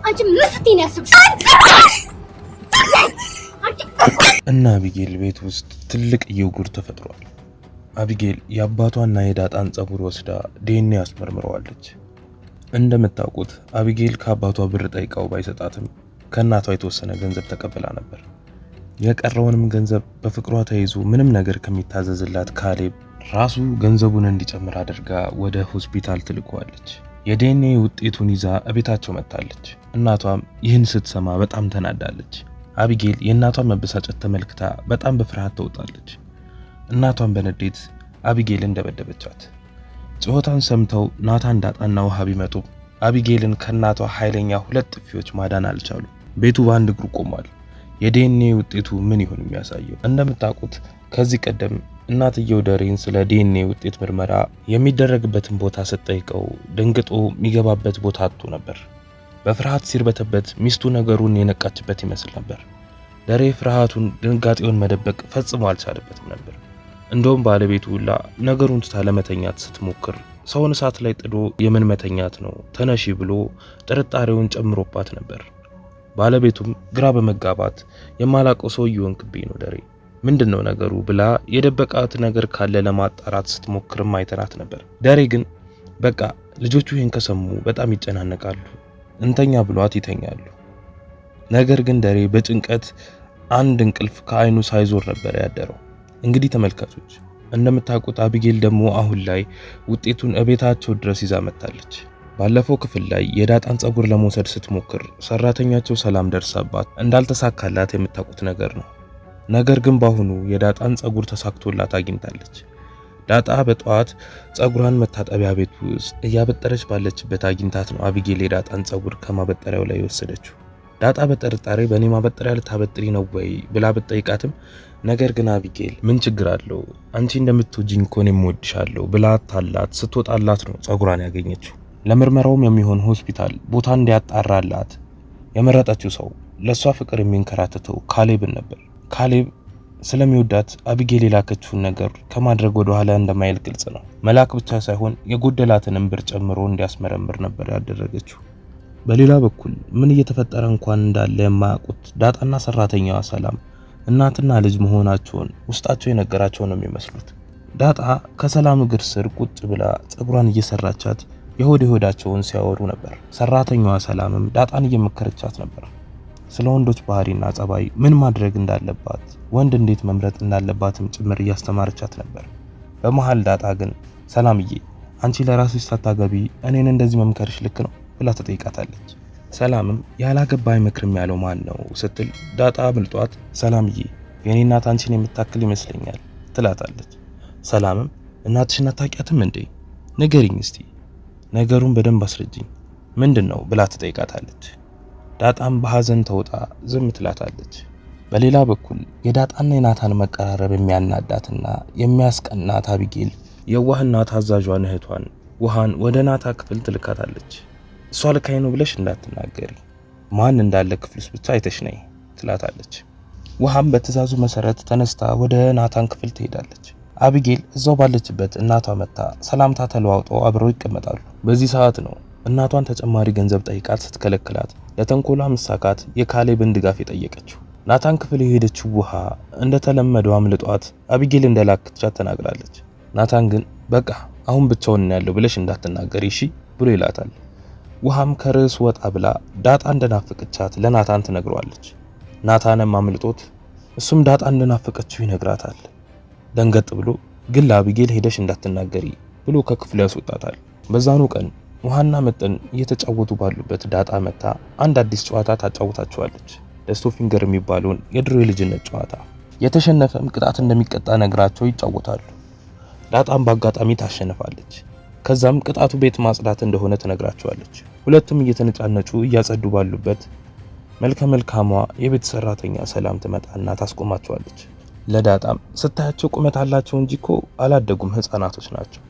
አንቺ መስቲን ያስብሽ እና አቢጌል ቤት ውስጥ ትልቅ የጉር ተፈጥሯል። አቢጌል የአባቷና የዳጣን ጸጉር ወስዳ ዲኤንኤ አስመርምረዋለች። እንደምታውቁት አቢጌል ከአባቷ ብር ጠይቃው ባይሰጣትም ከእናቷ የተወሰነ ገንዘብ ተቀብላ ነበር። የቀረውንም ገንዘብ በፍቅሯ ተይዞ ምንም ነገር ከሚታዘዝላት ካሌብ ራሱ ገንዘቡን እንዲጨምር አድርጋ ወደ ሆስፒታል ትልኳለች። የዲኤንኤ ውጤቱን ይዛ እቤታቸው መጣለች። እናቷም ይህን ስትሰማ በጣም ተናዳለች። አቢጌል የእናቷን መበሳጨት ተመልክታ በጣም በፍርሃት ተውጣለች። እናቷን በንዴት አቢጌልን ደበደበቻት። ጩኸቷን ሰምተው ናታን፣ ዳጣና ውሃ ቢመጡ አቢጌልን ከእናቷ ኃይለኛ 2 ጥፊዎች ማዳን አልቻሉ። ቤቱ በአንድ እግሩ ቆሟል። የዲኤንኤ ውጤቱ ምን ይሁን የሚያሳየው? እንደምታውቁት ከዚህ ቀደም እናትየው ደሬን ስለ ዲኤንኤ ውጤት ምርመራ የሚደረግበትን ቦታ ስትጠይቀው ደንግጦ የሚገባበት ቦታ አጥቶ ነበር። በፍርሃት ሲርበተበት ሚስቱ ነገሩን የነቃችበት ይመስል ነበር። ደሬ ፍርሃቱን፣ ድንጋጤውን መደበቅ ፈጽሞ አልቻለበትም ነበር። እንደውም ባለቤቱ ሁላ ነገሩን ትታ ለመተኛት ስትሞክር ሰውን እሳት ላይ ጥዶ የምን መተኛት ነው ተነሺ ብሎ ጥርጣሬውን ጨምሮባት ነበር። ባለቤቱም ግራ በመጋባት የማላቀው ሰው ይሆንክብኝ ነው ደሬ፣ ምንድነው ነገሩ ብላ የደበቃት ነገር ካለ ለማጣራት ስትሞክርም አይተናት ነበር። ደሬ ግን በቃ ልጆቹ ይሄን ከሰሙ በጣም ይጨናነቃሉ፣ እንተኛ ብሏት ይተኛሉ። ነገር ግን ደሬ በጭንቀት አንድ እንቅልፍ ከአይኑ ሳይዞር ነበር ያደረው። እንግዲህ ተመልካቾች እንደምታውቁት አቢጌል ደግሞ አሁን ላይ ውጤቱን እቤታቸው ድረስ ይዛ መጣለች። ባለፈው ክፍል ላይ የዳጣን ጸጉር ለመውሰድ ስትሞክር ሰራተኛቸው ሰላም ደርሳባት እንዳልተሳካላት የምታውቁት ነገር ነው። ነገር ግን ባሁኑ የዳጣን ጸጉር ተሳክቶላት አግኝታለች። ዳጣ በጠዋት ጸጉሯን መታጠቢያ ቤት ውስጥ እያበጠረች ባለችበት አግኝታት ነው አቢጌል የዳጣን ጸጉር ከማበጠሪያው ላይ ወሰደችው። ዳጣ በጥርጣሬ በኔ ማበጠሪያ ልታበጥሪ ነው ወይ ብላ ብትጠይቃትም ነገር ግን አቢጌል ምን ችግር አለው አንቺ እንደምትወጂኝ እኮ እኔም እወድሻለሁ ብላ ታላት ስትወጣላት ነው ጸጉሯን ያገኘችው። ለምርመራውም የሚሆን ሆስፒታል ቦታ እንዲያጣራላት የመረጠችው ሰው ለሷ ፍቅር የሚንከራተተው ካሌብን ነበር። ካሌብ ስለሚወዳት አቢጌል የላከችውን ነገር ከማድረግ ወደ ኋላ እንደማይል ግልጽ ነው። መላክ ብቻ ሳይሆን የጎደላትንም ብር ጨምሮ እንዲያስመረምር ነበር ያደረገችው። በሌላ በኩል ምን እየተፈጠረ እንኳን እንዳለ የማያውቁት ዳጣና ሰራተኛዋ ሰላም እናትና ልጅ መሆናቸውን ውስጣቸው የነገራቸው ነው የሚመስሉት። ዳጣ ከሰላም እግር ስር ቁጭ ብላ ጸጉሯን እየሰራቻት የሆዳቸውን ሲያወሩ ነበር። ሰራተኛዋ ሰላምም ዳጣን እየመከረቻት ነበር። ስለ ወንዶች ባህሪና ጸባይ ምን ማድረግ እንዳለባት፣ ወንድ እንዴት መምረጥ እንዳለባትም ጭምር እያስተማረቻት ነበር። በመሃል ዳጣ ግን ሰላምዬ አንቺ ለራስሽ ሳታገቢ እኔን እንደዚህ መምከርሽ ልክ ነው ብላ ተጠይቃታለች። ሰላምም ያላገባ አይመክርም ያለው ማን ነው ስትል ዳጣ አምልጧት ሰላምዬ የኔ እናት አንቺን የምታክል ይመስለኛል ትላታለች። ሰላምም እናትሽን አታውቂያትም እንዴ? ንገሪኝ እስቲ ነገሩን በደንብ አስረጅኝ ምንድነው ብላ ተጠይቃታለች። ዳጣም በሐዘን ተውጣ ዝም ትላታለች። በሌላ በኩል የዳጣና የናታን መቀራረብ የሚያናዳትና የሚያስቀናት አቢጌል የዋህና ታዛዧን እህቷን ውሃን ወደ ናታ ክፍል ትልካታለች። እሷ ልካይ ነው ብለሽ እንዳትናገሪ፣ ማን እንዳለ ክፍልስ ብቻ አይተሽ ነይ ትላታለች። ውሃም በትዕዛዙ መሰረት ተነስታ ወደ ናታን ክፍል ትሄዳለች። አቢጌል እዛው ባለችበት እናቷ መጣ ሰላምታ ተለዋውጠው አብረው ይቀመጣሉ። በዚህ ሰዓት ነው እናቷን ተጨማሪ ገንዘብ ጠይቃት ስትከለክላት ለተንኮሏ መሳካት የካሌብን ድጋፍ የጠየቀችው። ናታን ክፍል የሄደችው ውሃ እንደተለመደው አምልጧት አቢጌል እንደላከቻት ተናግራለች። ናታን ግን በቃ አሁን ብቻውን ያለው ብለሽ እንዳትናገሪ እሺ ብሎ ይላታል። ውሃም ከርዕስ ወጣ ብላ ዳጣ እንደናፈቀቻት ለናታን ትነግሯለች። ናታንም አምልጦት እሱም ዳጣ እንደናፈቀችው ይነግራታል። ደንገጥ ብሎ ግን ለአቢጌል ሄደሽ እንዳትናገሪ ብሎ ከክፍሉ ያስወጣታል። በዛኑ ቀን ውሃና መጠን እየተጫወቱ ባሉበት ዳጣ መታ አንድ አዲስ ጨዋታ ታጫውታቸዋለች። ደስቶ ፊንገር የሚባለውን የድሮ የልጅነት ጨዋታ። የተሸነፈም ቅጣት እንደሚቀጣ ነግራቸው ይጫወታሉ። ዳጣም በአጋጣሚ ታሸንፋለች። ከዛም ቅጣቱ ቤት ማጽዳት እንደሆነ ትነግራቸዋለች። ሁለቱም እየተነጫነጩ እያጸዱ ባሉበት መልከ መልካሟ የቤት ሰራተኛ ሰላም ትመጣና ታስቆማቸዋለች። ለዳጣም ስታያቸው ቁመት አላቸው እንጂ እኮ አላደጉም ህፃናቶች ናቸው፣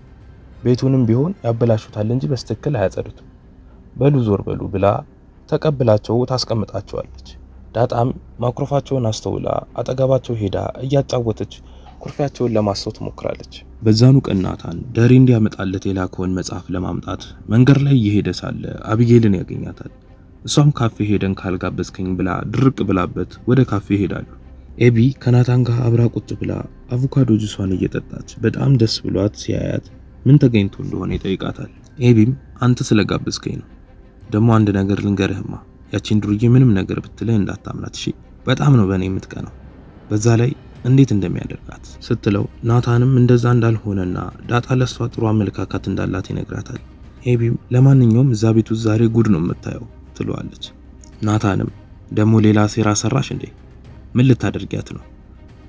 ቤቱንም ቢሆን ያበላሹታል እንጂ በስትክክል አያጸዱትም፣ በሉ ዞር በሉ ብላ ተቀብላቸው ታስቀምጣቸዋለች። ዳጣም ማክሮፋቸውን አስተውላ አጠገባቸው ሄዳ እያጫወተች ኩርፊያቸውን ለማስተው ትሞክራለች። በዛኑ ቀን ናታን ደሬ እንዲያመጣለት የላከውን መጽሐፍ ለማምጣት መንገድ ላይ እየሄደ ሳለ አቢጌልን ያገኛታል። እሷም ካፌ ሄደን ካልጋበዝከኝ ብላ ድርቅ ብላበት ወደ ካፌ ሄዳሉ። ኤቢ ከናታን ጋር አብራ ቁጭ ብላ አቮካዶ ጁሷን እየጠጣች በጣም ደስ ብሏት ሲያያት ምን ተገኝቶ እንደሆነ ይጠይቃታል። ኤቢም አንተ ስለጋበዝከኝ ነው፣ ደግሞ አንድ ነገር ልንገርህማ፣ ያቺን ዱርዬ ምንም ነገር ብትልህ እንዳታምናት እሺ፣ በጣም ነው በእኔ የምትቀናው፣ በዛ ላይ እንዴት እንደሚያደርጋት ስትለው ናታንም እንደዛ እንዳልሆነና ዳጣ ለሷ ጥሩ አመለካከት እንዳላት ይነግራታል። ኤቢም ለማንኛውም እዛ ቤት ውስጥ ዛሬ ጉድ ነው የምታየው ትለዋለች። ናታንም ደግሞ ሌላ ሴራ ሰራሽ እንዴ? ምን ልታደርጊያት ነው?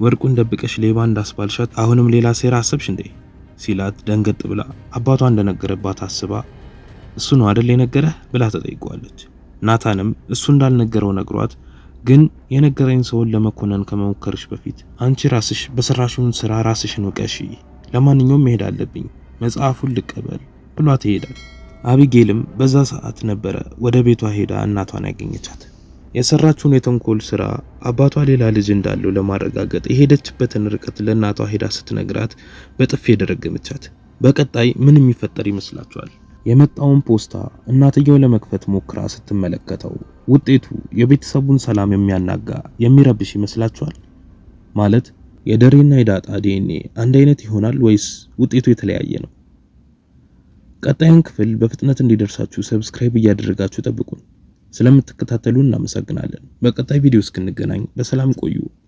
ወርቁን ደብቀሽ ሌባ እንዳስባልሻት አሁንም ሌላ ሴራ አሰብሽ እንዴ? ሲላት ደንገጥ ብላ አባቷ እንደነገረባት አስባ እሱ ነው አይደል የነገረህ ብላ ተጠይቀዋለች። ናታንም እሱ እንዳልነገረው ነግሯት ግን የነገረኝ ሰውን ለመኮነን ከመሞከርሽ በፊት አንቺ ራስሽ በሰራሽውን ስራ ራስሽን ወቀሺ፣ ለማንኛውም መሄድ አለብኝ፣ መጽሐፉን ልቀበል ብሏት ይሄዳል። አቢጌልም በዛ ሰዓት ነበረ ወደ ቤቷ ሄዳ እናቷን ያገኘቻት። የሰራችውን የተንኮል ስራ አባቷ ሌላ ልጅ እንዳለው ለማረጋገጥ የሄደችበትን ርቀት ለእናቷ ሄዳ ስትነግራት በጥፊ የደረገመቻት። በቀጣይ ምን የሚፈጠር ይመስላችኋል? የመጣውን ፖስታ እናትየው ለመክፈት ሞክራ ስትመለከተው ውጤቱ የቤተሰቡን ሰላም የሚያናጋ የሚረብሽ ይመስላችኋል? ማለት የደሬና የዳጣ ዲኤንኤ አንድ አይነት ይሆናል ወይስ ውጤቱ የተለያየ ነው? ቀጣዩን ክፍል በፍጥነት እንዲደርሳችሁ ሰብስክራይብ እያደረጋችሁ ጠብቁን። ስለምትከታተሉን እናመሰግናለን። በቀጣይ ቪዲዮ እስክንገናኝ በሰላም ቆዩ።